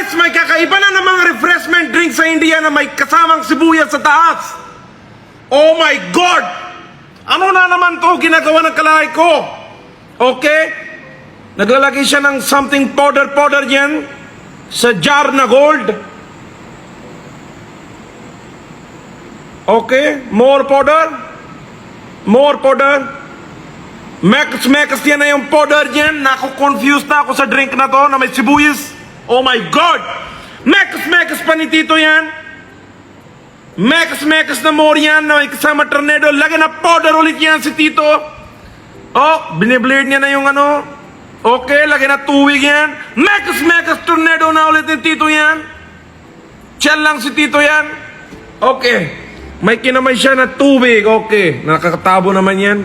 Guys, may kakaiba na namang refreshment drink sa India na may kasamang sibuyas sa taas. Oh my God! Ano na naman to ginagawa ng kalahi ko? Okay? Naglalagay siya ng something powder yan sa jar na gold. Okay? More powder. Mekas yan na yung powder yan. Naku-confused na ako sa drink na to na may sibuyas. Oh my God! Mekas pa ni Tito yan. Mekas na more yan na may kasama tornado. Lagyan na powder ulit yan si Tito. Oh, biniblade niya na yung ano. Okay, lagyan na tuwig yan. Mekas tornado na ulit ni Tito yan. Chill lang si Tito yan. Okay. May kinamay siya na tubig. Okay. Nakakatabo naman yan.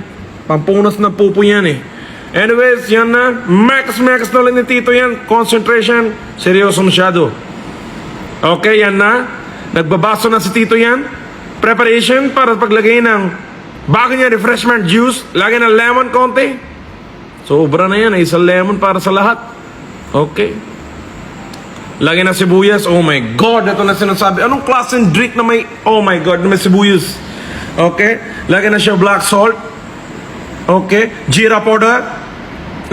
Pampunas na pupo yan eh. Anyways, yan na. Mekas na ulit ni Tito yan. Concentration. Seryoso masyado. Okay, yan na. Nagbabaso na si Tito yan. Preparation para paglagay ng bago niya refreshment juice. Lagyan ng lemon konti. Sobra na yan. Isang lemon para sa lahat. Okay. Lagyan ng sibuyas. Oh my God. Ito na sinasabi. Anong klaseng drink na may, oh my God, na may sibuyas? Okay. Lagyan na siya black salt. Okay. Jeera powder.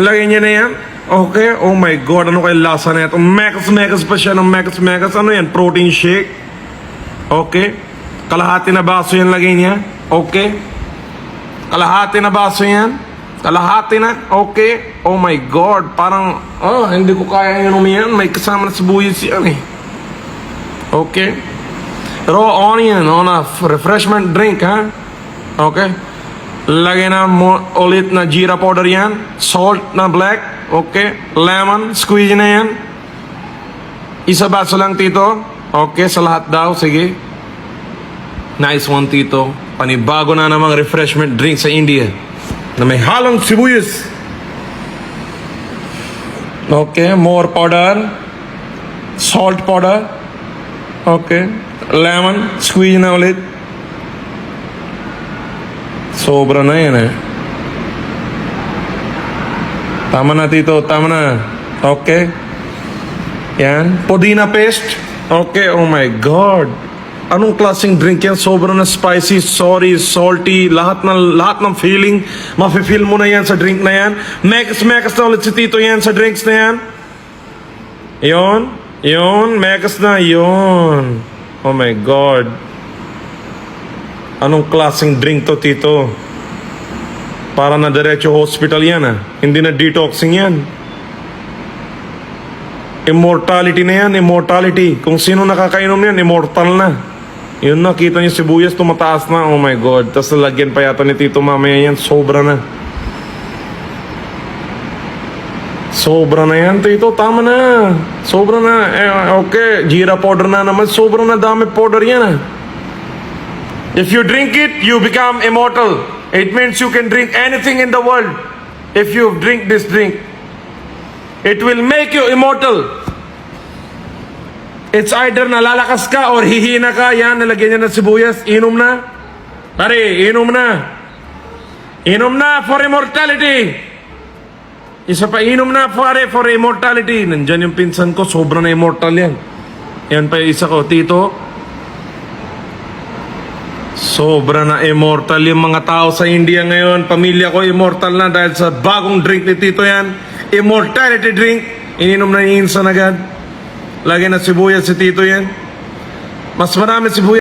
Lagyan niya na yan. Okay. Oh my God. Ano kayo lasa na ito? Mekas pa siya ng mekas. Ano yan? Protein shake. Okay. Kalahati na baso yan lagay niya. Okay. Kalahati na baso yan. Kalahati na. Okay. Oh my God. Parang, hindi ko kaya inumin yan. May kasama na sibuyas yan eh. Okay. Raw onion on a refreshment drink, ha? Okay. Lagay na ulit na jeera powder yan. Salt na black. Okay. Lemon. Squeeze na yan. Isa baso lang, Tito. Okay. Sa lahat daw. Sige. Nice one, Tito. Panibago na namang refreshment drink sa India na may halong sibuyas. Okay. More powder. Salt powder. Okay. Lemon. Squeeze na ulit. Sobra na yan eh. Tama na, Tito. Tama na. Okay. Yan. Pudina paste. Okay. Oh my God. Anong klaseng drink yan? Sobra na spicy, salty. Lahat ng feeling. Mafe-feel mo na yan sa drink na yan. Mekas na ulit si Tito yan sa drinks na yan. Yun. Mekas na. Yun. Oh my God. Anong klaseng drink to, Tito? Para na diretso hospital yan, ah. Hindi na detoxing yan. Immortality na yan, immortality. Kung sino nakakainom yan, immortal na. Yun na, kita niyo sibuyas, tumataas na. Oh my God. Tapos nalagyan pa yata ni Tito mamaya yan. Sobra na. Sobra na yan, Tito. Tama na. Sobra na. Okay, jeera powder na naman. Sobra na dami powder yan, ah. If you drink it, you become immortal. It means you can drink anything in the world. If you drink this drink, it will make you immortal. It's either nalalakas ka or hihina ka. Yan, nalagyan niya ng sibuyas. Inom na. Pare, inom na. Inom na for immortality. Isa pa, inom na pare for immortality. Nandyan yung pinsan ko, sobra na immortal yan. Yan pa yung isa ko, Tito. Sobra na immortal yung mga tao sa India ngayon. Pamilya ko immortal na dahil sa bagong drink ni Tito yan. Immortality drink. Ininom na yung insan agad. Lagyan na sibuyas si Tito yan. Mas marami sibuyas.